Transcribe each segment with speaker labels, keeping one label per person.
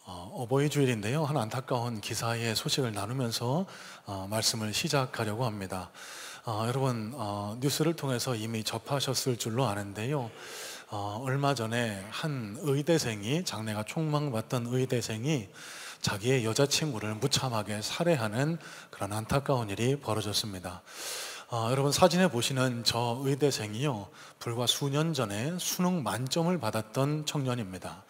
Speaker 1: 어버이 주일인데요. 한 안타까운 기사의 소식을 나누면서 말씀을 시작하려고 합니다. 여러분 뉴스를 통해서 이미 접하셨을 줄로 아는데요. 얼마 전에 한 의대생이, 장래가 촉망받던 의대생이 자기의 여자친구를 무참하게 살해하는 그런 안타까운 일이 벌어졌습니다. 여러분 사진에 보시는 저 의대생이요, 불과 수년 전에 수능 만점을 받았던 청년입니다.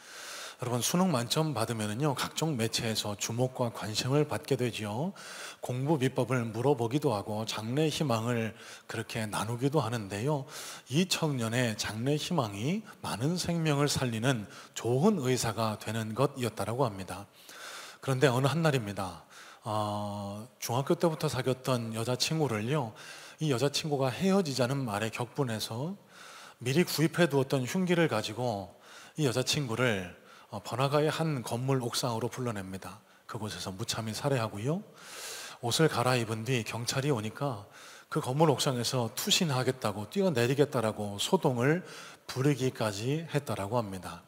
Speaker 1: 여러분 수능 만점 받으면요 각종 매체에서 주목과 관심을 받게 되지요. 공부 비법을 물어보기도 하고 장래 희망을 그렇게 나누기도 하는데요. 이 청년의 장래 희망이 많은 생명을 살리는 좋은 의사가 되는 것이었다고 합니다. 그런데 어느 한날입니다. 중학교 때부터 사귀었던 여자친구를요, 이 여자친구가 헤어지자는 말에 격분해서 미리 구입해 두었던 흉기를 가지고 이 여자친구를 번화가의 한 건물 옥상으로 불러냅니다. 그곳에서 무참히 살해하고요, 옷을 갈아입은 뒤 경찰이 오니까 그 건물 옥상에서 투신하겠다고, 뛰어내리겠다라고 소동을 부리기까지 했다라고 합니다.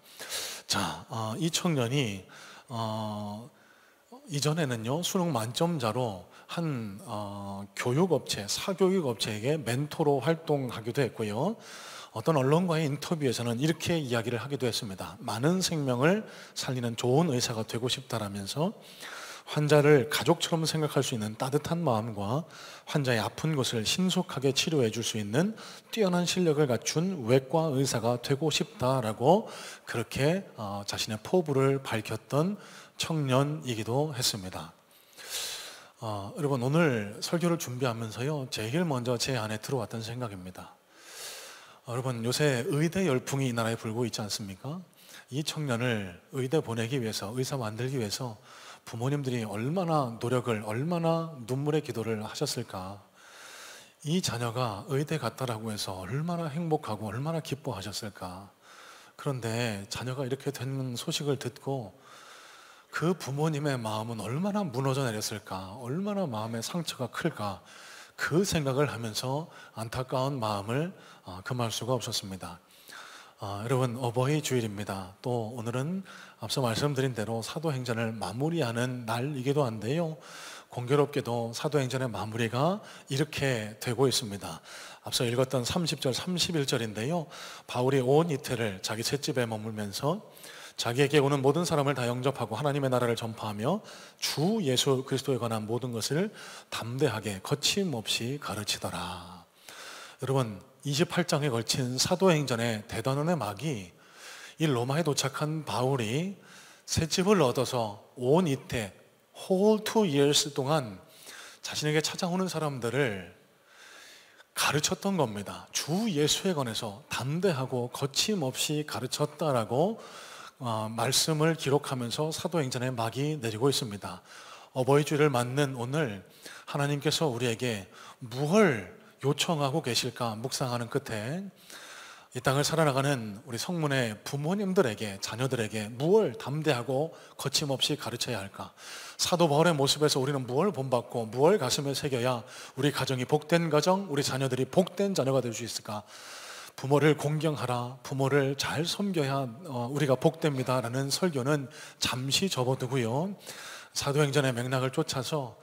Speaker 1: 자, 이 청년이 이전에는요 수능 만점자로 한 교육업체, 사교육업체에게 멘토로 활동하기도 했고요, 어떤 언론과의 인터뷰에서는 이렇게 이야기를 하기도 했습니다. 많은 생명을 살리는 좋은 의사가 되고 싶다라면서 환자를 가족처럼 생각할 수 있는 따뜻한 마음과 환자의 아픈 곳을 신속하게 치료해 줄 수 있는 뛰어난 실력을 갖춘 외과 의사가 되고 싶다라고 그렇게 자신의 포부를 밝혔던 청년이기도 했습니다. 여러분 오늘 설교를 준비하면서요 제일 먼저 제 안에 들어왔던 생각입니다. 여러분 요새 의대 열풍이 이 나라에 불고 있지 않습니까? 이 청년을 의대 보내기 위해서, 의사 만들기 위해서 부모님들이 얼마나 노력을, 얼마나 눈물의 기도를 하셨을까. 이 자녀가 의대 갔다라고 해서 얼마나 행복하고 얼마나 기뻐하셨을까. 그런데 자녀가 이렇게 된 소식을 듣고 그 부모님의 마음은 얼마나 무너져 내렸을까, 얼마나 마음의 상처가 클까, 그 생각을 하면서 안타까운 마음을 금할 수가 없었습니다. 여러분 어버이 주일입니다. 또 오늘은 앞서 말씀드린 대로 사도행전을 마무리하는 날이기도 한데요, 공교롭게도 사도행전의 마무리가 이렇게 되고 있습니다. 앞서 읽었던 30절 31절인데요 바울이 온 이틀을 자기 셋집에 머물면서 자기에게 오는 모든 사람을 다 영접하고 하나님의 나라를 전파하며 주 예수 그리스도에 관한 모든 것을 담대하게 거침없이 가르치더라. 여러분 28장에 걸친 사도행전의 대단원의 막이 이 로마에 도착한 바울이 셋집을 얻어서 온 이태 whole 2 years 동안 자신에게 찾아오는 사람들을 가르쳤던 겁니다. 주 예수에 관해서 담대하고 거침없이 가르쳤다라고 말씀을 기록하면서 사도행전의 막이 내리고 있습니다. 어버이 주일을 맞는 오늘 하나님께서 우리에게 무엇을 요청하고 계실까 묵상하는 끝에 이 땅을 살아나가는 우리 성문의 부모님들에게, 자녀들에게 무엇을 담대하고 거침없이 가르쳐야 할까? 사도 바울의 모습에서 우리는 무엇을 본받고 무엇을 가슴에 새겨야 우리 가정이 복된 가정, 우리 자녀들이 복된 자녀가 될 수 있을까? 부모를 공경하라, 부모를 잘 섬겨야 우리가 복됩니다 라는 설교는 잠시 접어두고요, 사도행전의 맥락을 쫓아서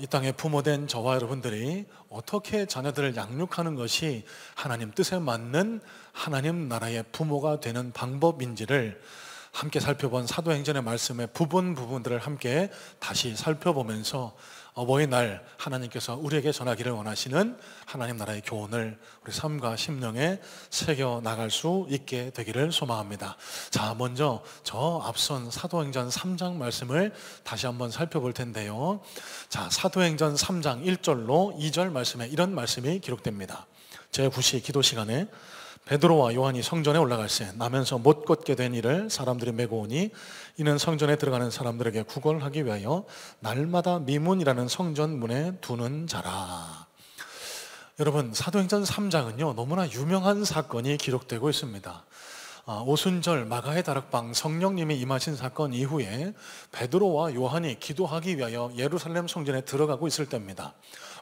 Speaker 1: 이 땅의 부모된 저와 여러분들이 어떻게 자녀들을 양육하는 것이 하나님 뜻에 맞는 하나님 나라의 부모가 되는 방법인지를 함께 살펴본 사도행전의 말씀의 부분들을 함께 다시 살펴보면서 어버이날 하나님께서 우리에게 전하기를 원하시는 하나님 나라의 교훈을 우리 삶과 심령에 새겨 나갈 수 있게 되기를 소망합니다. 자, 먼저 저 앞선 사도행전 3장 말씀을 다시 한번 살펴볼 텐데요. 자, 사도행전 3장 1절로 2절 말씀에 이런 말씀이 기록됩니다. 제9시 기도 시간에 베드로와 요한이 성전에 올라갈새 나면서 못 걷게 된 이를 사람들이 메고 오니 이는 성전에 들어가는 사람들에게 구걸하기 위하여 날마다 미문이라는 성전 문에 두는 자라. 여러분 사도행전 3장은요 너무나 유명한 사건이 기록되고 있습니다. 오순절 마가의 다락방 성령님이 임하신 사건 이후에 베드로와 요한이 기도하기 위하여 예루살렘 성전에 들어가고 있을 때입니다.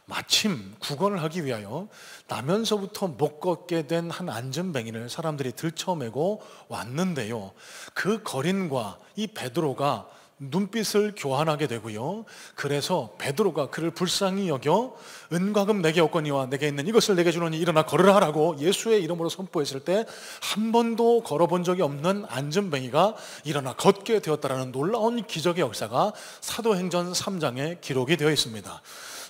Speaker 1: 마침 구걸을 하기 위하여 나면서부터 못 걷게 된 한 안전뱅이를 사람들이 들쳐매고 왔는데요, 그 거린과 이 베드로가 눈빛을 교환하게 되고요, 그래서 베드로가 그를 불쌍히 여겨 은과 금 내게 없거니와 내게 있는 이것을 내게 주노니 일어나 걸으라 하라고 예수의 이름으로 선포했을 때 한 번도 걸어본 적이 없는 안전뱅이가 일어나 걷게 되었다라는 놀라운 기적의 역사가 사도행전 3장에 기록이 되어 있습니다.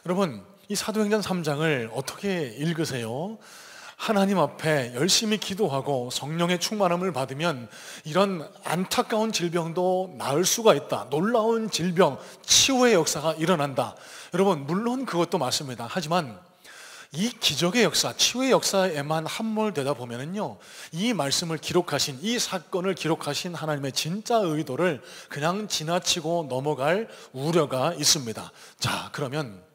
Speaker 1: 여러분, 이 사도행전 3장을 어떻게 읽으세요? 하나님 앞에 열심히 기도하고 성령의 충만함을 받으면 이런 안타까운 질병도 나을 수가 있다, 놀라운 질병, 치유의 역사가 일어난다. 여러분, 물론 그것도 맞습니다. 하지만 이 기적의 역사, 치유의 역사에만 함몰되다 보면은요, 이 말씀을 기록하신, 이 사건을 기록하신 하나님의 진짜 의도를 그냥 지나치고 넘어갈 우려가 있습니다. 자, 그러면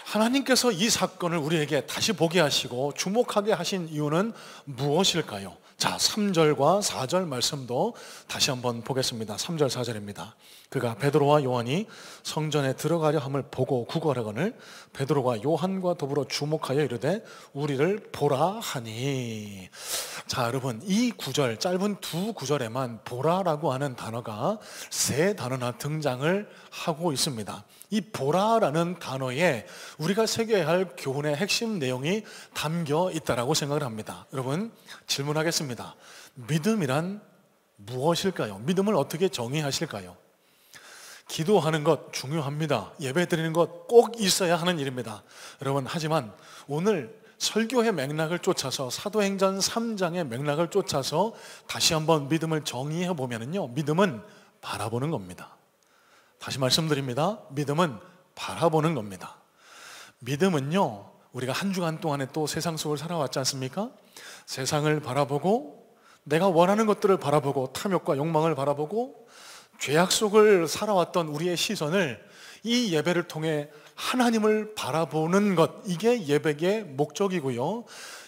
Speaker 1: 하나님께서 이 사건을 우리에게 다시 보게 하시고 주목하게 하신 이유는 무엇일까요? 자, 3절과 4절 말씀도 다시 한번 보겠습니다. 3절 4절입니다. 그가 베드로와 요한이 성전에 들어가려 함을 보고 구걸하거늘 베드로가 요한과 더불어 주목하여 이르되 우리를 보라 하니. 자, 여러분, 이 구절, 짧은 두 구절에만 보라라고 하는 단어가 세 단어나 등장을 하고 있습니다. 이 보라라는 단어에 우리가 새겨야 할 교훈의 핵심 내용이 담겨 있다라고 생각을 합니다. 여러분, 질문하겠습니다. 믿음이란 무엇일까요? 믿음을 어떻게 정의하실까요? 기도하는 것 중요합니다. 예배 드리는 것 꼭 있어야 하는 일입니다. 여러분, 하지만 오늘 설교의 맥락을 쫓아서 사도행전 3장의 맥락을 쫓아서 다시 한번 믿음을 정의해 보면은요, 믿음은 바라보는 겁니다. 다시 말씀드립니다. 믿음은 바라보는 겁니다. 믿음은요, 우리가 한 주간 동안에 또 세상 속을 살아왔지 않습니까? 세상을 바라보고 내가 원하는 것들을 바라보고 탐욕과 욕망을 바라보고 죄악 속을 살아왔던 우리의 시선을 이 예배를 통해 하나님을 바라보는 것, 이게 예배의 목적이고요,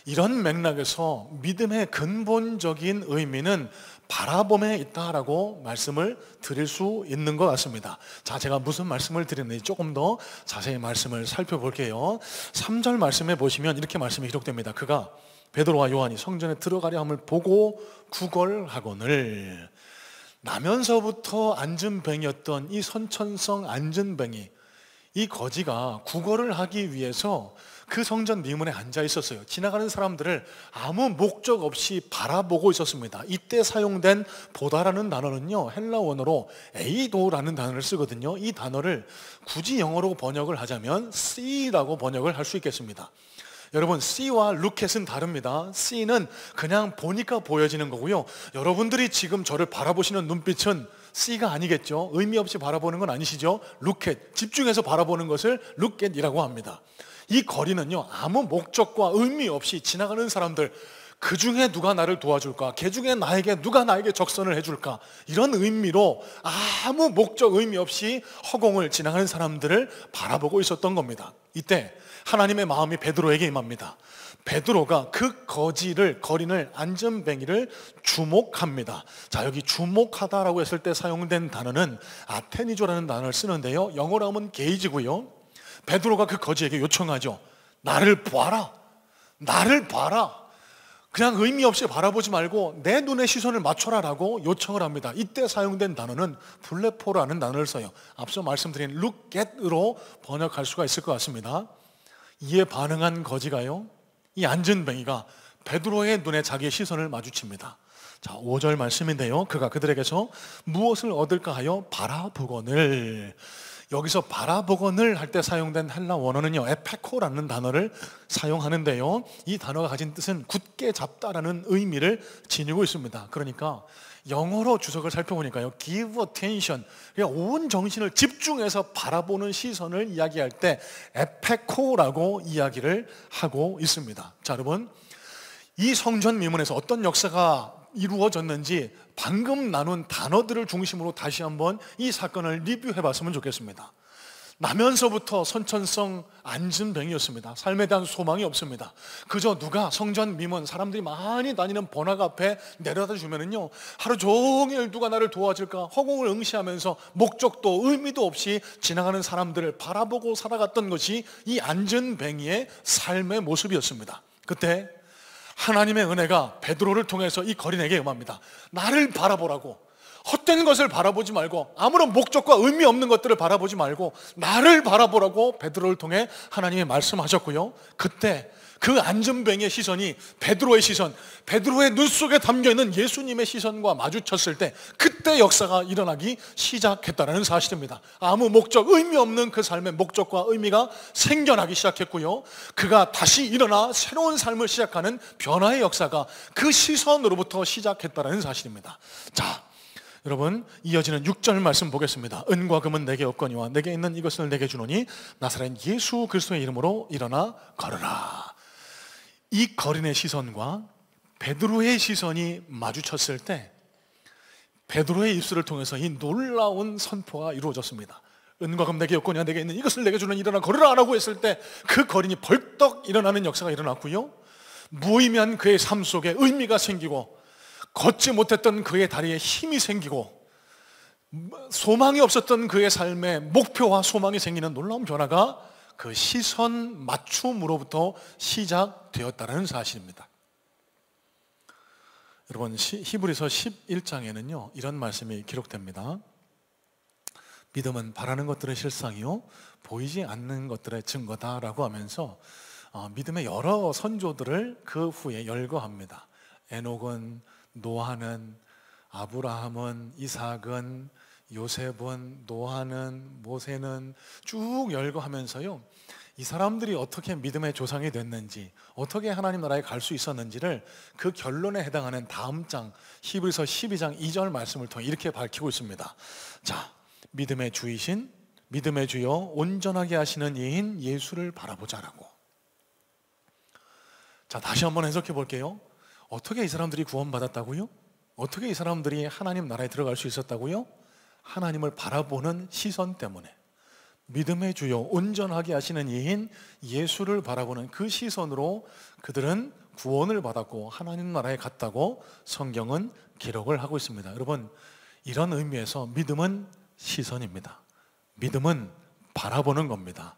Speaker 1: 이런 맥락에서 믿음의 근본적인 의미는 바라봄에 있다라고 말씀을 드릴 수 있는 것 같습니다. 자, 제가 무슨 말씀을 드렸는지 조금 더 자세히 말씀을 살펴볼게요. 3절 말씀에 보시면 이렇게 말씀이 기록됩니다. 그가 베드로와 요한이 성전에 들어가려 함을 보고 구걸하거늘. 나면서부터 안전뱅이였던 이 선천성 안전뱅이, 이 거지가 구걸을 하기 위해서 그 성전 미문에 앉아 있었어요. 지나가는 사람들을 아무 목적 없이 바라보고 있었습니다. 이때 사용된 보다라는 단어는요, 헬라 원어로 에이도라는 단어를 쓰거든요. 이 단어를 굳이 영어로 번역을 하자면 see라고 번역을 할 수 있겠습니다. 여러분, see와 look at은 다릅니다. see는 그냥 보니까 보여지는 거고요, 여러분들이 지금 저를 바라보시는 눈빛은 see가 아니겠죠. 의미 없이 바라보는 건 아니시죠. look at, 집중해서 바라보는 것을 look at 이라고 합니다. 이 거리는요, 아무 목적과 의미 없이 지나가는 사람들, 그 중에 누가 나를 도와줄까, 그 중에 누가 나에게 적선을 해줄까, 이런 의미로 아무 목적 의미 없이 허공을 지나가는 사람들을 바라보고 있었던 겁니다. 이때 하나님의 마음이 베드로에게 임합니다. 베드로가 그 거린을 안전뱅이를 주목합니다. 자, 여기 주목하다라고 했을 때 사용된 단어는 아테니조라는 단어를 쓰는데요, 영어로 하면 게이지고요, 베드로가 그 거지에게 요청하죠. 나를 봐라, 나를 봐라. 그냥 의미 없이 바라보지 말고 내 눈에 시선을 맞춰라라고 요청을 합니다. 이때 사용된 단어는 블레포라는 단어를 써요. 앞서 말씀드린 look at으로 번역할 수가 있을 것 같습니다. 이에 반응한 거지가요, 이 안전뱅이가 베드로의 눈에 자기의 시선을 마주칩니다. 자, 5절 말씀인데요, 그가 그들에게서 무엇을 얻을까 하여 바라보거늘. 여기서 바라보거늘 할 때 사용된 헬라 원어는요, 에페코라는 단어를 사용하는데요, 이 단어가 가진 뜻은 굳게 잡다라는 의미를 지니고 있습니다. 그러니까 영어로 주석을 살펴보니까요, give attention, 그러니까 온 정신을 집중해서 바라보는 시선을 이야기할 때 에페코라고 이야기를 하고 있습니다. 자, 여러분, 이 성전 미문에서 어떤 역사가 이루어졌는지 방금 나눈 단어들을 중심으로 다시 한번 이 사건을 리뷰해 봤으면 좋겠습니다. 나면서부터 선천성 안진뱅이였습니다. 삶에 대한 소망이 없습니다. 그저 누가 성전 미문, 사람들이 많이 다니는 번화가 앞에 내려다 주면은요, 하루 종일 누가 나를 도와줄까 허공을 응시하면서 목적도 의미도 없이 지나가는 사람들을 바라보고 살아갔던 것이 이 안진뱅이의 삶의 모습이었습니다. 그때 하나님의 은혜가 베드로를 통해서 이 거린에게 임합니다. 나를 바라보라고, 헛된 것을 바라보지 말고, 아무런 목적과 의미 없는 것들을 바라보지 말고 나를 바라보라고 베드로를 통해 하나님이 말씀하셨고요, 그때 그 안전뱅이의 시선이 베드로의 시선, 베드로의 눈 속에 담겨있는 예수님의 시선과 마주쳤을 때 그때 역사가 일어나기 시작했다는 사실입니다. 아무 목적, 의미 없는 그 삶의 목적과 의미가 생겨나기 시작했고요, 그가 다시 일어나 새로운 삶을 시작하는 변화의 역사가 그 시선으로부터 시작했다는 사실입니다. 자, 여러분, 이어지는 6절 말씀 보겠습니다. 은과 금은 내게 없거니와 내게 있는 이것을 내게 주노니 나사렛 예수 그리스도의 이름으로 일어나 걸으라. 이 거린의 시선과 베드로의 시선이 마주쳤을 때 베드로의 입술을 통해서 이 놀라운 선포가 이루어졌습니다. 은과 금 내게 없거니와 내게 있는 이것을 내게 주노니 일어나 걸으라 라고 했을 때 그 거린이 벌떡 일어나는 역사가 일어났고요, 무의미한 그의 삶 속에 의미가 생기고 걷지 못했던 그의 다리에 힘이 생기고 소망이 없었던 그의 삶에 목표와 소망이 생기는 놀라운 변화가 그 시선 맞춤으로부터 시작되었다는 사실입니다. 여러분, 히브리서 11장에는요 이런 말씀이 기록됩니다. 믿음은 바라는 것들의 실상이요 보이지 않는 것들의 증거다라고 하면서 믿음의 여러 선조들을 그 후에 열거합니다. 에녹은, 노아는, 아브라함은, 이삭은, 요셉은, 노아는, 모세는 쭉 열거하면서요, 이 사람들이 어떻게 믿음의 조상이 됐는지, 어떻게 하나님 나라에 갈 수 있었는지를 그 결론에 해당하는 다음 장 히브리서 12장 2절 말씀을 통해 이렇게 밝히고 있습니다. 자, 믿음의 주이신, 믿음의 주여 온전하게 하시는 이인 예수를 바라보자라고. 자, 다시 한번 해석해 볼게요. 어떻게 이 사람들이 구원받았다고요? 어떻게 이 사람들이 하나님 나라에 들어갈 수 있었다고요? 하나님을 바라보는 시선 때문에, 믿음의 주요 온전하게 하시는 이인 예수를 바라보는 그 시선으로 그들은 구원을 받았고 하나님 나라에 갔다고 성경은 기록을 하고 있습니다. 여러분, 이런 의미에서 믿음은 시선입니다. 믿음은 바라보는 겁니다.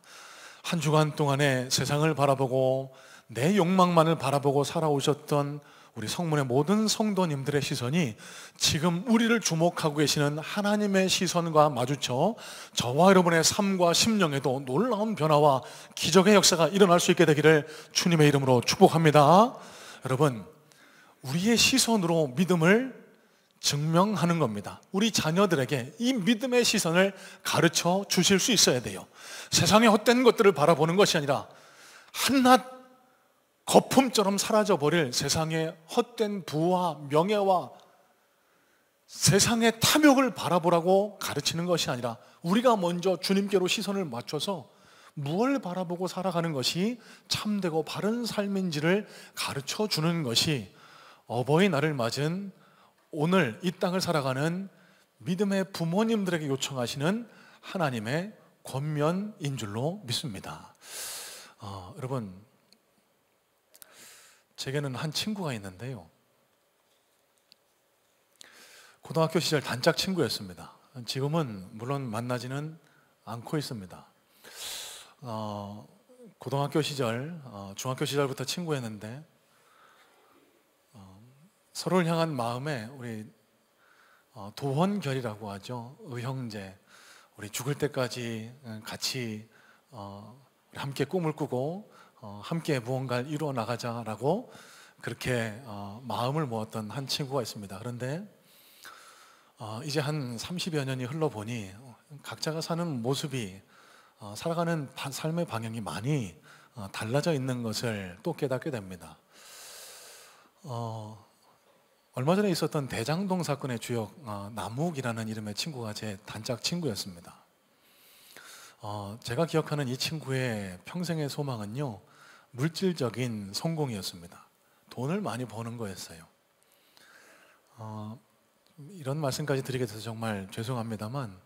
Speaker 1: 한 주간 동안에 세상을 바라보고 내 욕망만을 바라보고 살아오셨던 우리 성문의 모든 성도님들의 시선이 지금 우리를 주목하고 계시는 하나님의 시선과 마주쳐 저와 여러분의 삶과 심령에도 놀라운 변화와 기적의 역사가 일어날 수 있게 되기를 주님의 이름으로 축복합니다. 여러분, 우리의 시선으로 믿음을 증명하는 겁니다. 우리 자녀들에게 이 믿음의 시선을 가르쳐 주실 수 있어야 돼요. 세상의 헛된 것들을 바라보는 것이 아니라 한낱 거품처럼 사라져버릴 세상의 헛된 부와 명예와 세상의 탐욕을 바라보라고 가르치는 것이 아니라 우리가 먼저 주님께로 시선을 맞춰서 무엇을 바라보고 살아가는 것이 참되고 바른 삶인지를 가르쳐 주는 것이 어버이날을 맞은 오늘 이 땅을 살아가는 믿음의 부모님들에게 요청하시는 하나님의 권면인 줄로 믿습니다. 여러분, 제게는 한 친구가 있는데요, 고등학교 시절 단짝 친구였습니다. 지금은 물론 만나지는 않고 있습니다. 고등학교 시절, 중학교 시절부터 친구였는데 서로를 향한 마음에 우리 도원결이라고 하죠. 의형제, 우리 죽을 때까지 같이 함께 꿈을 꾸고 함께 무언가를 이루어 나가자라고 그렇게 마음을 모았던 한 친구가 있습니다. 그런데 이제 한 30여 년이 흘러보니 각자가 사는 모습이, 살아가는 삶의 방향이 많이 달라져 있는 것을 또 깨닫게 됩니다. 얼마 전에 있었던 대장동 사건의 주역 남욱이라는 이름의 친구가 제 단짝 친구였습니다. 제가 기억하는 이 친구의 평생의 소망은요, 물질적인 성공이었습니다. 돈을 많이 버는 거였어요. 이런 말씀까지 드리게 돼서 정말 죄송합니다만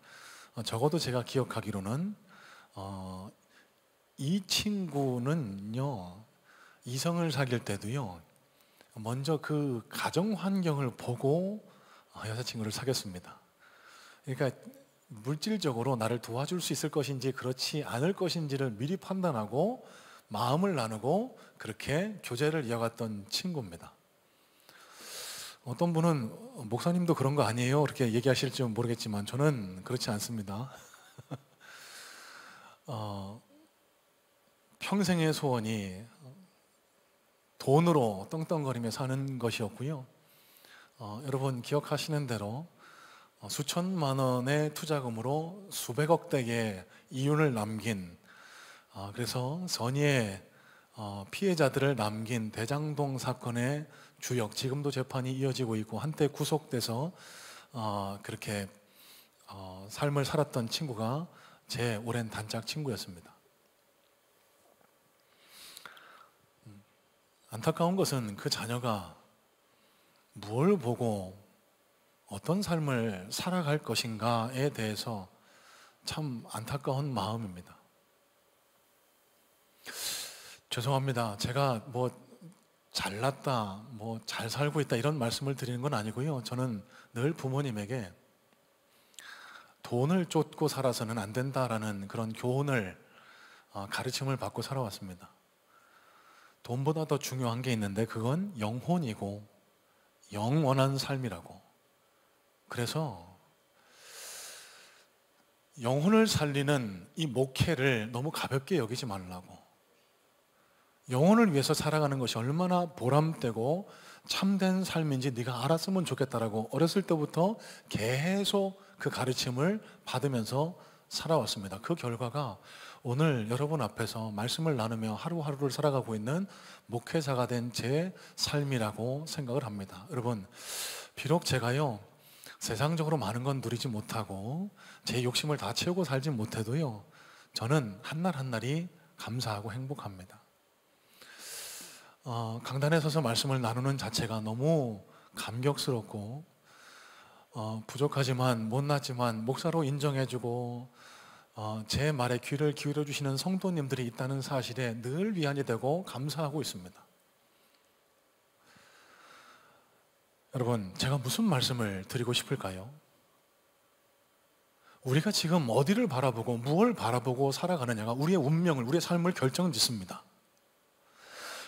Speaker 1: 적어도 제가 기억하기로는 이 친구는요, 이성을 사귈 때도요, 먼저 그 가정 환경을 보고 여자친구를 사귀었습니다. 그러니까 물질적으로 나를 도와줄 수 있을 것인지 그렇지 않을 것인지를 미리 판단하고 마음을 나누고 그렇게 교제를 이어갔던 친구입니다. 어떤 분은 목사님도 그런 거 아니에요? 그렇게 얘기하실지 모르겠지만 저는 그렇지 않습니다. 평생의 소원이 돈으로 떵떵거리며 사는 것이었고요. 여러분 기억하시는 대로 수천만 원의 투자금으로 수백억 대의 이윤을 남긴, 그래서 선의의 피해자들을 남긴 대장동 사건의 주역, 지금도 재판이 이어지고 있고 한때 구속돼서 그렇게 삶을 살았던 친구가 제 오랜 단짝 친구였습니다. 안타까운 것은 그 자녀가 뭘 보고 어떤 삶을 살아갈 것인가에 대해서 참 안타까운 마음입니다. 죄송합니다. 제가 뭐 잘났다, 뭐 잘 살고 있다 이런 말씀을 드리는 건 아니고요. 저는 늘 부모님에게 돈을 쫓고 살아서는 안 된다라는 그런 교훈을, 가르침을 받고 살아왔습니다. 돈보다 더 중요한 게 있는데 그건 영혼이고 영원한 삶이라고. 그래서 영혼을 살리는 이 목회를 너무 가볍게 여기지 말라고. 영혼을 위해서 살아가는 것이 얼마나 보람되고 참된 삶인지 네가 알았으면 좋겠다라고 어렸을 때부터 계속 그 가르침을 받으면서 살아왔습니다. 그 결과가 오늘 여러분 앞에서 말씀을 나누며 하루하루를 살아가고 있는 목회자가 된 제 삶이라고 생각을 합니다. 여러분, 비록 제가요 세상적으로 많은 건 누리지 못하고 제 욕심을 다 채우고 살지 못해도요, 저는 한날 한날이 감사하고 행복합니다. 강단에 서서 말씀을 나누는 자체가 너무 감격스럽고, 부족하지만 못났지만 목사로 인정해주고 제 말에 귀를 기울여 주시는 성도님들이 있다는 사실에 늘 위안이 되고 감사하고 있습니다. 여러분, 제가 무슨 말씀을 드리고 싶을까요? 우리가 지금 어디를 바라보고 무엇을 바라보고 살아가느냐가 우리의 운명을, 우리의 삶을 결정짓습니다.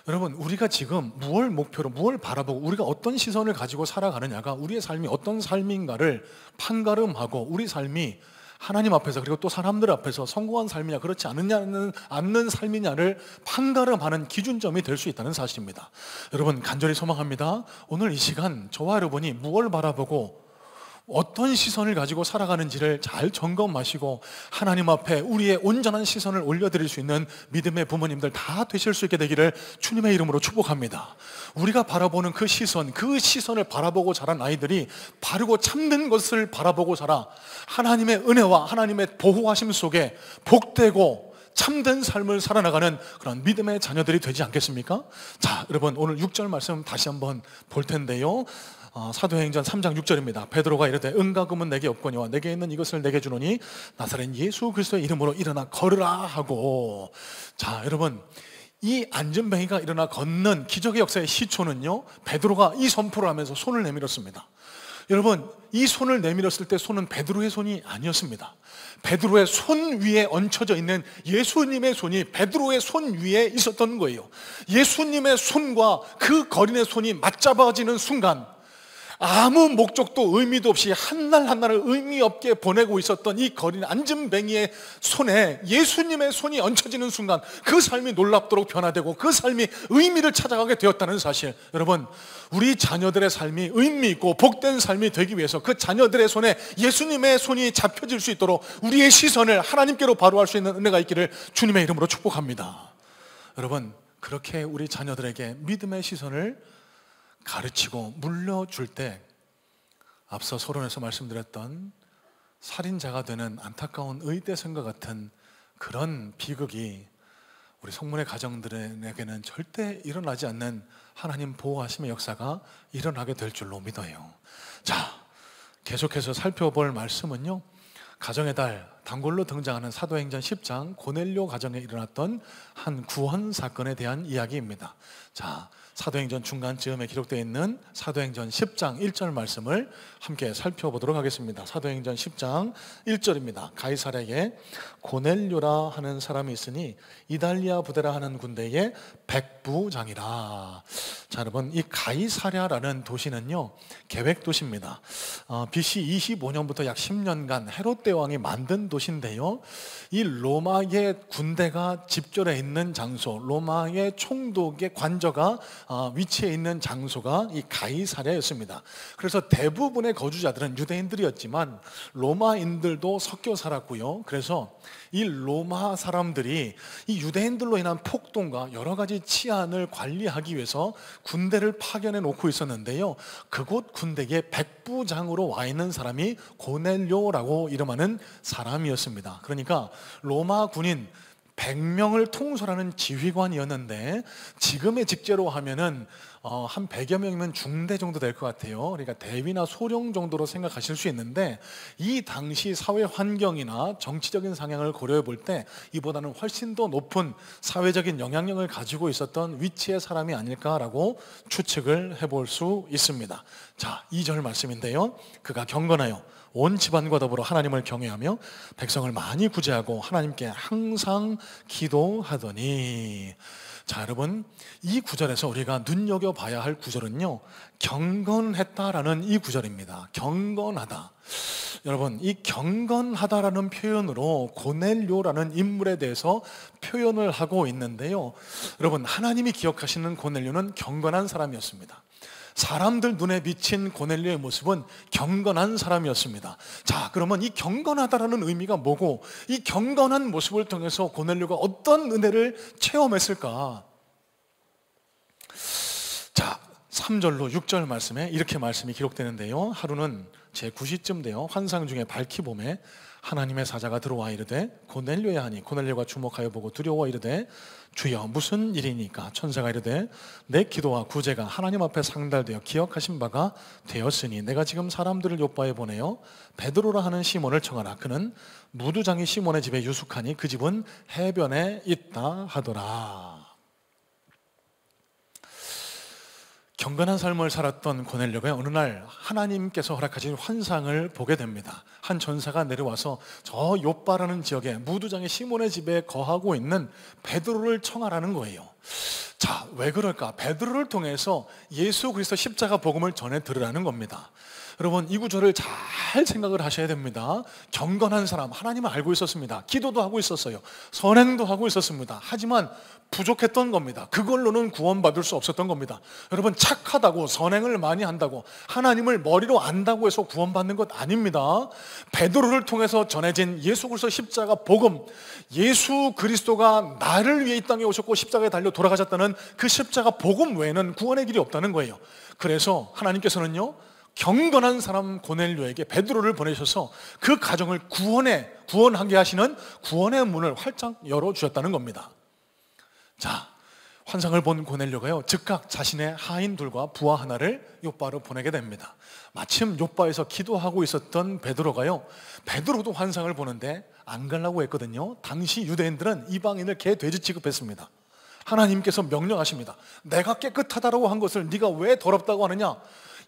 Speaker 1: 여러분, 우리가 지금 무엇을 목표로, 무엇을 바라보고 우리가 어떤 시선을 가지고 살아가느냐가 우리의 삶이 어떤 삶인가를 판가름하고 우리 삶이 하나님 앞에서 그리고 또 사람들 앞에서 성공한 삶이냐 그렇지 않는 삶이냐를 판가름하는 기준점이 될 수 있다는 사실입니다. 여러분, 간절히 소망합니다. 오늘 이 시간 저와 여러분이 무엇을 바라보고 어떤 시선을 가지고 살아가는지를 잘 점검하시고 하나님 앞에 우리의 온전한 시선을 올려드릴 수 있는 믿음의 부모님들 다 되실 수 있게 되기를 주님의 이름으로 축복합니다. 우리가 바라보는 그 시선을 바라보고 자란 아이들이 바르고 참된 것을 바라보고 자라 하나님의 은혜와 하나님의 보호하심 속에 복되고 참된 삶을 살아나가는 그런 믿음의 자녀들이 되지 않겠습니까? 자, 여러분, 오늘 6절 말씀 다시 한번 볼 텐데요. 사도행전 3장 6절입니다. 베드로가 이르되 은과 금은 내게 없거니와 내게 있는 이것을 내게 주노니 나사렛 예수 그리스도의 이름으로 일어나 걸으라 하고. 자, 여러분, 이 안전뱅이가 일어나 걷는 기적의 역사의 시초는요, 베드로가 이 선포를 하면서 손을 내밀었습니다. 여러분, 이 손을 내밀었을 때 손은 베드로의 손이 아니었습니다. 베드로의 손 위에 얹혀져 있는 예수님의 손이 베드로의 손 위에 있었던 거예요. 예수님의 손과 그 거린의 손이 맞잡아지는 순간 아무 목적도 의미도 없이 한날 한날을 의미 없게 보내고 있었던 이 거린 안전뱅이의 손에 예수님의 손이 얹혀지는 순간 그 삶이 놀랍도록 변화되고 그 삶이 의미를 찾아가게 되었다는 사실. 여러분, 우리 자녀들의 삶이 의미 있고 복된 삶이 되기 위해서 그 자녀들의 손에 예수님의 손이 잡혀질 수 있도록 우리의 시선을 하나님께로 바로 할 수 있는 은혜가 있기를 주님의 이름으로 축복합니다. 여러분, 그렇게 우리 자녀들에게 믿음의 시선을 가르치고 물려줄 때 앞서 서론에서 말씀드렸던 살인자가 되는 안타까운 의대생과 같은 그런 비극이 우리 성문의 가정들에게는 절대 일어나지 않는 하나님 보호하심의 역사가 일어나게 될 줄로 믿어요. 자, 계속해서 살펴볼 말씀은요, 가정의 달 단골로 등장하는 사도행전 10장 고넬료 가정에 일어났던 한 구원 사건에 대한 이야기입니다. 자, 사도행전 중간쯤에 기록되어 있는 사도행전 10장 1절 말씀을 함께 살펴보도록 하겠습니다. 사도행전 10장 1절입니다. 가이사랴에 고넬료라 하는 사람이 있으니 이달리아 부대라 하는 군대의 백부장이라. 자, 여러분, 이 가이사랴라는 도시는요 계획 도시입니다. BC 25년부터 약 10년간 헤롯 대왕이 만든 도시인데요, 이 로마의 군대가 집결해 있는 장소, 로마의 총독의 관저가 위치해 있는 장소가 이 가이사랴였습니다. 그래서 대부분의 거주자들은 유대인들이었지만 로마인들도 섞여 살았고요. 그래서 이 로마 사람들이 이 유대인들로 인한 폭동과 여러 가지 치안을 관리하기 위해서 군대를 파견해 놓고 있었는데요, 그곳 군대의 백부장으로 와 있는 사람이 고넬료라고 이름하는 사람이었습니다. 그러니까 로마 군인 100명을 통솔하는 지휘관이었는데, 지금의 직제로 하면은 한 100여 명이면 중대 정도 될 것 같아요. 그러니까 대위나 소령 정도로 생각하실 수 있는데, 이 당시 사회 환경이나 정치적인 상황을 고려해 볼 때 이보다는 훨씬 더 높은 사회적인 영향력을 가지고 있었던 위치의 사람이 아닐까라고 추측을 해볼 수 있습니다. 자, 2절 말씀인데요, 그가 경건하여 온 집안과 더불어 하나님을 경외하며 백성을 많이 구제하고 하나님께 항상 기도하더니. 자, 여러분, 이 구절에서 우리가 눈여겨봐야 할 구절은요, 경건했다라는 이 구절입니다. 경건하다. 여러분, 이 경건하다라는 표현으로 고넬료라는 인물에 대해서 표현을 하고 있는데요, 여러분, 하나님이 기억하시는 고넬료는 경건한 사람이었습니다. 사람들 눈에 비친 고넬료의 모습은 경건한 사람이었습니다. 자, 그러면 이 경건하다라는 의미가 뭐고, 이 경건한 모습을 통해서 고넬료가 어떤 은혜를 체험했을까? 자, 3절로 6절 말씀에 이렇게 말씀이 기록되는데요, 하루는 제9시쯤 되어 환상 중에 밝히 봄에 하나님의 사자가 들어와 이르되 고넬료야 하니, 고넬료가 주목하여 보고 두려워 이르되 주여 무슨 일이니까? 천사가 이르되 내 기도와 구제가 하나님 앞에 상달되어 기억하신 바가 되었으니 내가 지금 사람들을 요바에 보내어 베드로라 하는 시몬을 청하라. 그는 무두장이 시몬의 집에 유숙하니 그 집은 해변에 있다 하더라. 경건한 삶을 살았던 고넬료가 어느 날 하나님께서 허락하신 환상을 보게 됩니다. 한 전사가 내려와서 저 요바라는 지역에 무두장의 시몬의 집에 거하고 있는 베드로를 청하라는 거예요. 자, 왜 그럴까? 베드로를 통해서 예수 그리스도 십자가 복음을 전해 들으라는 겁니다. 여러분, 이 구절을 잘 생각을 하셔야 됩니다. 경건한 사람, 하나님을 알고 있었습니다. 기도도 하고 있었어요. 선행도 하고 있었습니다. 하지만 부족했던 겁니다. 그걸로는 구원받을 수 없었던 겁니다. 여러분, 착하다고 선행을 많이 한다고 하나님을 머리로 안다고 해서 구원받는 것 아닙니다. 베드로를 통해서 전해진 예수 그리스도 십자가 복음, 예수 그리스도가 나를 위해 이 땅에 오셨고 십자가에 달려 돌아가셨다는 그 십자가 복음 외에는 구원의 길이 없다는 거예요. 그래서 하나님께서는요, 경건한 사람 고넬료에게 베드로를 보내셔서 그 가정을 구원하게 하시는 구원의 문을 활짝 열어주셨다는 겁니다. 자, 환상을 본 고넬료가요, 즉각 자신의 하인들과 부하 하나를 요바로 보내게 됩니다. 마침 요바에서 기도하고 있었던 베드로가요, 베드로도 환상을 보는데 안 가려고 했거든요. 당시 유대인들은 이방인을 개 돼지 취급했습니다. 하나님께서 명령하십니다. 내가 깨끗하다고 한 것을 네가 왜 더럽다고 하느냐?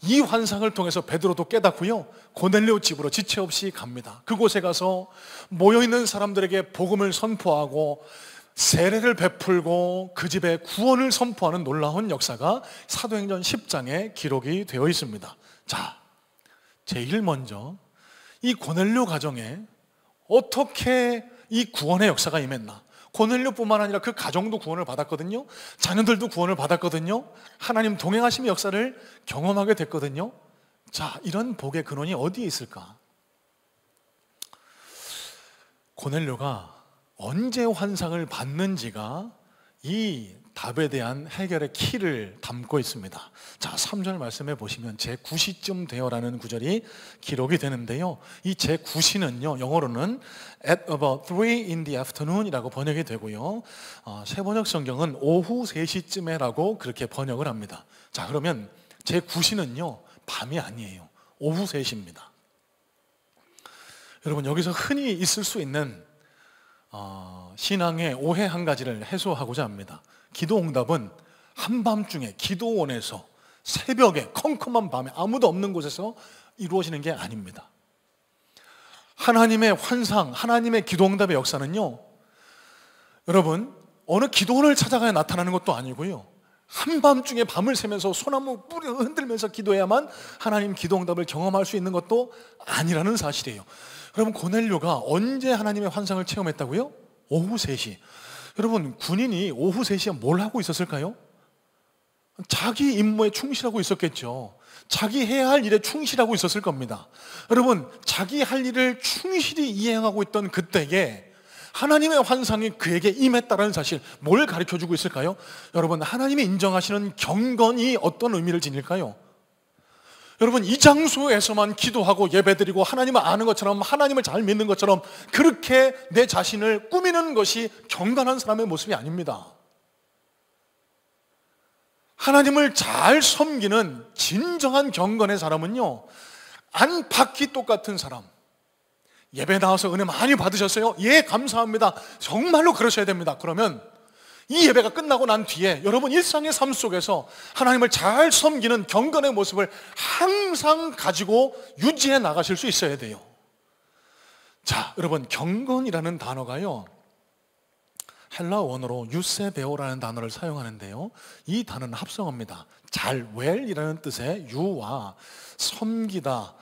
Speaker 1: 이 환상을 통해서 베드로도 깨닫고요, 고넬료 집으로 지체 없이 갑니다. 그곳에 가서 모여있는 사람들에게 복음을 선포하고 세례를 베풀고 그 집에 구원을 선포하는 놀라운 역사가 사도행전 10장에 기록이 되어 있습니다. 자, 제일 먼저 이 고넬료 가정에 어떻게 이 구원의 역사가 임했나? 고넬료뿐만 아니라 그 가정도 구원을 받았거든요. 자녀들도 구원을 받았거든요. 하나님 동행하심의 역사를 경험하게 됐거든요. 자, 이런 복의 근원이 어디에 있을까? 고넬료가 언제 환상을 받는지가 이 답에 대한 해결의 키를 담고 있습니다. 자, 3절 말씀해 보시면 제9시쯤 되어라는 구절이 기록이 되는데요, 이 제9시는요 영어로는 at about 3 in the afternoon 이라고 번역이 되고요, 세번역 성경은 오후 3시쯤에 라고 그렇게 번역을 합니다. 자, 그러면 제9시는요 밤이 아니에요. 오후 3시입니다. 여러분, 여기서 흔히 있을 수 있는 신앙의 오해 한 가지를 해소하고자 합니다. 기도 응답은 한밤중에 기도원에서 새벽에 컴컴한 밤에 아무도 없는 곳에서 이루어지는 게 아닙니다. 하나님의 환상, 하나님의 기도 응답의 역사는요, 여러분, 어느 기도원을 찾아가야 나타나는 것도 아니고요, 한밤중에 밤을 새면서 소나무 뿌리 흔들면서 기도해야만 하나님 기도 응답을 경험할 수 있는 것도 아니라는 사실이에요. 여러분, 고넬료가 언제 하나님의 환상을 체험했다고요? 오후 3시. 여러분, 군인이 오후 3시에 뭘 하고 있었을까요? 자기 임무에 충실하고 있었겠죠. 자기 해야 할 일에 충실하고 있었을 겁니다. 여러분, 자기 할 일을 충실히 이행하고 있던 그때에 하나님의 환상이 그에게 임했다는 사실, 뭘 가르쳐주고 있을까요? 여러분, 하나님이 인정하시는 경건이 어떤 의미를 지닐까요? 여러분, 이 장소에서만 기도하고 예배드리고 하나님을 아는 것처럼, 하나님을 잘 믿는 것처럼 그렇게 내 자신을 꾸미는 것이 경건한 사람의 모습이 아닙니다. 하나님을 잘 섬기는 진정한 경건의 사람은요, 안팎이 똑같은 사람. 예배 나와서 은혜 많이 받으셨어요? 예, 감사합니다. 정말로 그러셔야 됩니다. 그러면 이 예배가 끝나고 난 뒤에 여러분 일상의 삶 속에서 하나님을 잘 섬기는 경건의 모습을 항상 가지고 유지해 나가실 수 있어야 돼요. 자, 여러분, 경건이라는 단어가요, 헬라 원어로 유세베오라는 단어를 사용하는데요, 이 단어는 합성어입니다. 잘, 웰이라는 뜻의 유와 섬기다,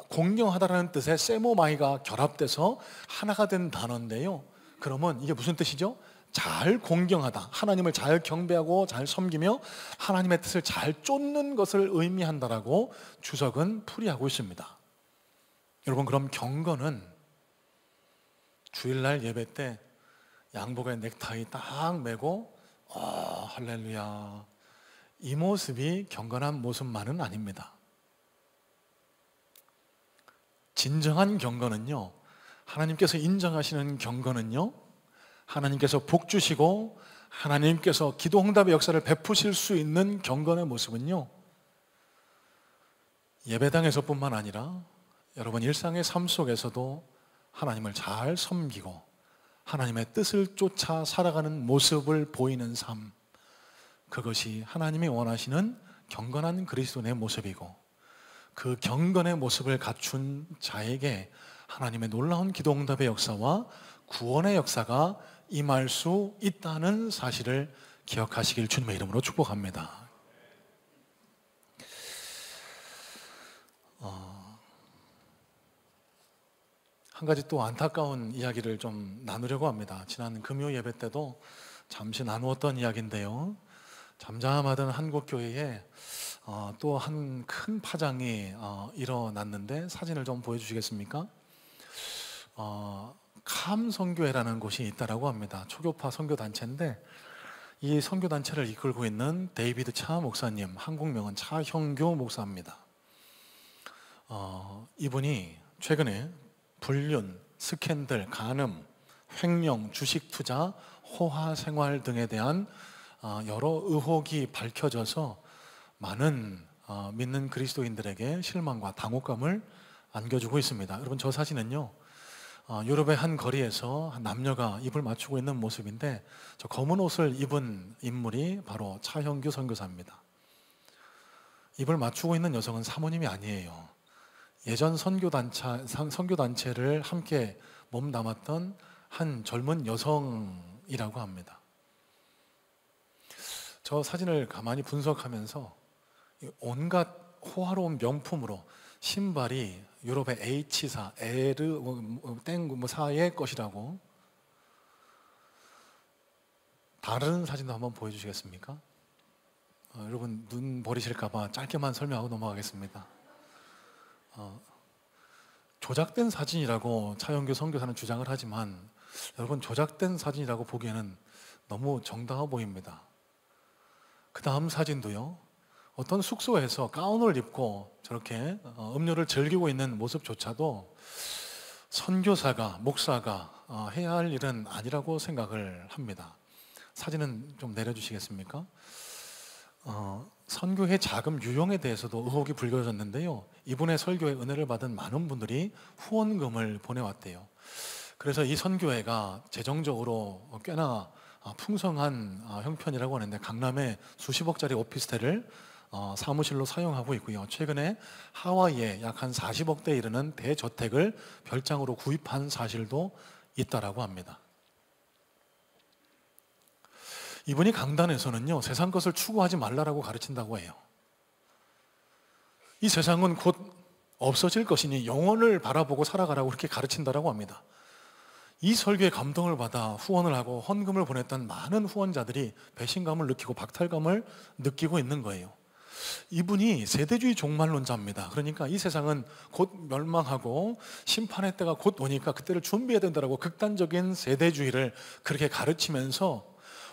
Speaker 1: 공경하다라는 뜻의 세모마이가 결합돼서 하나가 된 단어인데요, 그러면 이게 무슨 뜻이죠? 잘 공경하다, 하나님을 잘 경배하고 잘 섬기며 하나님의 뜻을 잘 쫓는 것을 의미한다라고 주석은 풀이하고 있습니다. 여러분, 그럼 경건은 주일날 예배 때 양복에 넥타이 딱 매고 할렐루야, 이 모습이 경건한 모습만은 아닙니다. 진정한 경건은요, 하나님께서 인정하시는 경건은요, 하나님께서 복 주시고 하나님께서 기도 응답의 역사를 베푸실 수 있는 경건의 모습은요, 예배당에서뿐만 아니라 여러분 일상의 삶 속에서도 하나님을 잘 섬기고 하나님의 뜻을 쫓아 살아가는 모습을 보이는 삶, 그것이 하나님이 원하시는 경건한 그리스도인의 모습이고, 그 경건의 모습을 갖춘 자에게 하나님의 놀라운 기도 응답의 역사와 구원의 역사가 임할 수 있다는 사실을 기억하시길 주님의 이름으로 축복합니다. 한 가지 또 안타까운 이야기를 좀 나누려고 합니다. 지난 금요 예배 때도 잠시 나누었던 이야기인데요, 잠잠하던 한국 교회에 또 한 큰 파장이 일어났는데, 사진을 좀 보여주시겠습니까? 캄 선교회라는 곳이 있다라고 합니다. 초교파 선교단체인데, 이 선교단체를 이끌고 있는 데이비드 차 목사님, 한국명은 차형교 목사입니다. 이분이 최근에 불륜, 스캔들, 간음, 횡령, 주식 투자, 호화 생활 등에 대한 여러 의혹이 밝혀져서 많은 믿는 그리스도인들에게 실망과 당혹감을 안겨주고 있습니다. 여러분, 저 사진은요, 유럽의 한 거리에서 한 남녀가 입을 맞추고 있는 모습인데, 저 검은 옷을 입은 인물이 바로 차형규 선교사입니다. 입을 맞추고 있는 여성은 사모님이 아니에요. 예전 선교단체를 함께 몸담았던 한 젊은 여성이라고 합니다. 저 사진을 가만히 분석하면서 온갖 호화로운 명품으로, 신발이 유럽의 H사, 에르, 사의 것이라고. 다른 사진도 한번 보여주시겠습니까? 여러분 눈 버리실까봐 짧게만 설명하고 넘어가겠습니다. 조작된 사진이라고 차영규 선교사는 주장을 하지만, 여러분, 조작된 사진이라고 보기에는 너무 정당해 보입니다. 그 다음 사진도요, 어떤 숙소에서 가운을 입고 저렇게 음료를 즐기고 있는 모습조차도 선교사가, 목사가 해야 할 일은 아니라고 생각을 합니다. 사진은 좀 내려주시겠습니까? 선교회 자금 유용에 대해서도 의혹이 불거졌는데요. 이분의 설교에 은혜를 받은 많은 분들이 후원금을 보내왔대요. 그래서 이 선교회가 재정적으로 꽤나 풍성한 형편이라고 하는데 강남에 수십억짜리 오피스텔을 사무실로 사용하고 있고요. 최근에 하와이에 약 한 40억대에 이르는 대저택을 별장으로 구입한 사실도 있다라고 합니다. 이분이 강단에서는요, 세상 것을 추구하지 말라라고 가르친다고 해요. 이 세상은 곧 없어질 것이니 영혼을 바라보고 살아가라고 그렇게 가르친다라고 합니다. 이 설교에 감동을 받아 후원을 하고 헌금을 보냈던 많은 후원자들이 배신감을 느끼고 박탈감을 느끼고 있는 거예요. 이분이 세대주의 종말론자입니다. 그러니까 이 세상은 곧 멸망하고 심판의 때가 곧 오니까 그때를 준비해야 된다라고 극단적인 세대주의를 그렇게 가르치면서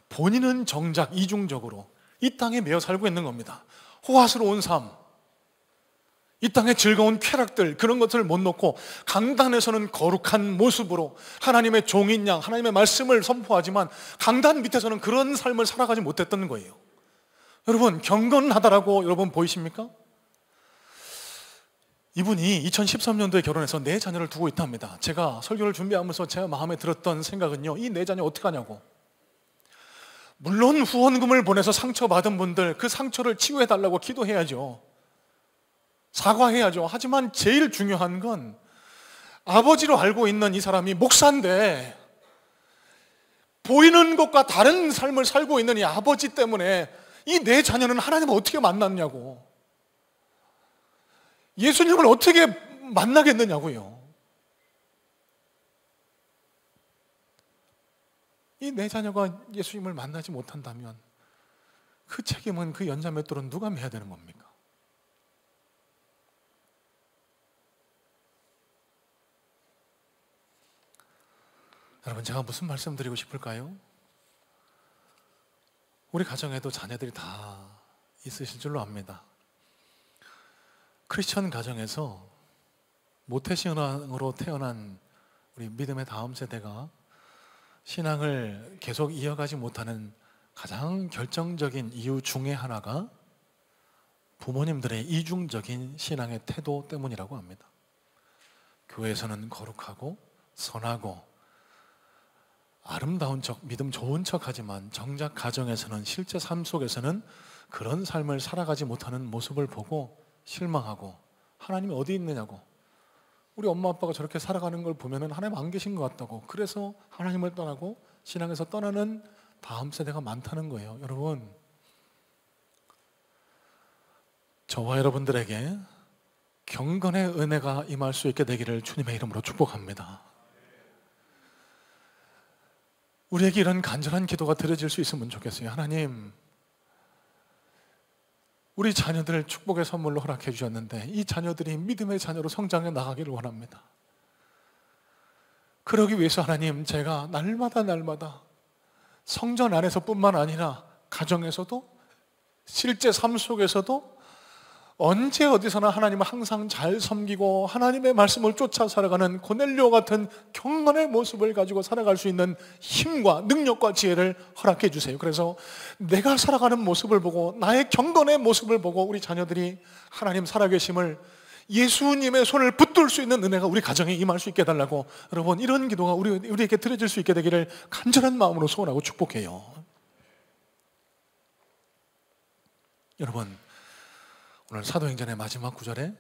Speaker 1: 본인은 정작 이중적으로 이 땅에 매여 살고 있는 겁니다. 호화스러운 삶, 이 땅의 즐거운 쾌락들, 그런 것들을 못 놓고 강단에서는 거룩한 모습으로 하나님의 종인 양, 하나님의 말씀을 선포하지만 강단 밑에서는 그런 삶을 살아가지 못했던 거예요. 여러분, 경건하다라고 여러분 보이십니까? 이분이 2013년도에 결혼해서 4자녀를 두고 있답니다. 제가 설교를 준비하면서 제가 마음에 들었던 생각은요, 이 4자녀 어떻게 하냐고. 물론 후원금을 보내서 상처받은 분들, 그 상처를 치유해달라고 기도해야죠. 사과해야죠. 하지만 제일 중요한 건 아버지로 알고 있는 이 사람이 목사인데 보이는 것과 다른 삶을 살고 있는 이 아버지 때문에 이 4자녀는 하나님을 어떻게 만났냐고. 예수님을 어떻게 만나겠느냐고요. 이 4자녀가 예수님을 만나지 못한다면 그 책임은 그 연자맷돌은 누가 져야 되는 겁니까? 여러분, 제가 무슨 말씀 드리고 싶을까요? 우리 가정에도 자녀들이 다 있으실 줄로 압니다. 크리스천 가정에서 모태신앙으로 태어난 우리 믿음의 다음 세대가 신앙을 계속 이어가지 못하는 가장 결정적인 이유 중에 하나가 부모님들의 이중적인 신앙의 태도 때문이라고 합니다. 교회에서는 거룩하고 선하고 아름다운 척, 믿음 좋은 척 하지만 정작 가정에서는, 실제 삶 속에서는 그런 삶을 살아가지 못하는 모습을 보고 실망하고 하나님이 어디 있느냐고, 우리 엄마 아빠가 저렇게 살아가는 걸 보면 하나님 안 계신 것 같다고, 그래서 하나님을 떠나고 신앙에서 떠나는 다음 세대가 많다는 거예요. 여러분, 저와 여러분들에게 경건의 은혜가 임할 수 있게 되기를 주님의 이름으로 축복합니다. 우리에게 이런 간절한 기도가 드려질 수 있으면 좋겠어요. 하나님, 우리 자녀들 축복의 선물로 허락해 주셨는데 이 자녀들이 믿음의 자녀로 성장해 나가기를 원합니다. 그러기 위해서 하나님, 제가 날마다 성전 안에서뿐만 아니라 가정에서도, 실제 삶 속에서도 언제 어디서나 하나님을 항상 잘 섬기고 하나님의 말씀을 쫓아 살아가는 고넬료 같은 경건의 모습을 가지고 살아갈 수 있는 힘과 능력과 지혜를 허락해 주세요. 그래서 내가 살아가는 모습을 보고, 나의 경건의 모습을 보고 우리 자녀들이 하나님 살아계심을, 예수님의 손을 붙들 수 있는 은혜가 우리 가정에 임할 수 있게 해달라고, 여러분, 이런 기도가 우리에게 드려질 수 있게 되기를 간절한 마음으로 소원하고 축복해요. 여러분, 오늘 사도행전의 마지막 구절에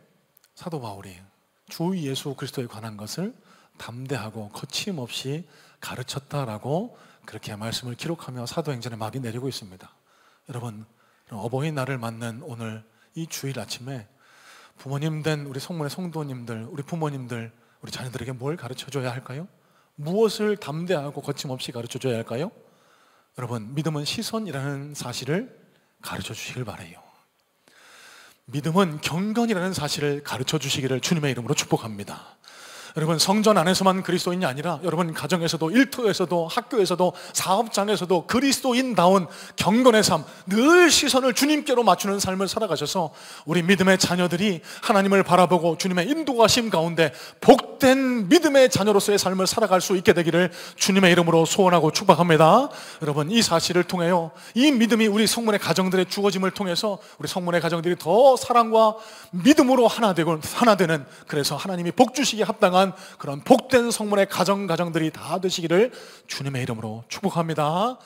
Speaker 1: 사도 바울이 주 예수 그리스도에 관한 것을 담대하고 거침없이 가르쳤다라고 그렇게 말씀을 기록하며 사도행전의 말이 내리고 있습니다. 여러분, 어버이날을 맞는 오늘 이 주일 아침에 부모님 된 우리 성문의 성도님들, 우리 부모님들, 우리 자녀들에게 뭘 가르쳐줘야 할까요? 무엇을 담대하고 거침없이 가르쳐줘야 할까요? 여러분, 믿음은 시선이라는 사실을 가르쳐 주시길 바라요. 믿음은 경건이라는 사실을 가르쳐 주시기를 주님의 이름으로 축복합니다. 여러분, 성전 안에서만 그리스도인이 아니라 여러분 가정에서도, 일터에서도, 학교에서도, 사업장에서도 그리스도인다운 경건의 삶, 늘 시선을 주님께로 맞추는 삶을 살아가셔서 우리 믿음의 자녀들이 하나님을 바라보고 주님의 인도하심 가운데 복된 믿음의 자녀로서의 삶을 살아갈 수 있게 되기를 주님의 이름으로 소원하고 축복합니다. 여러분, 이 사실을 통해요, 이 믿음이 우리 성문의 가정들의 주어짐을 통해서 우리 성문의 가정들이 더 사랑과 믿음으로 하나 되는, 그래서 하나님이 복 주시기에 합당한 그런 복된 성문의 가정들이 다 되시기를 주님의 이름으로 축복합니다.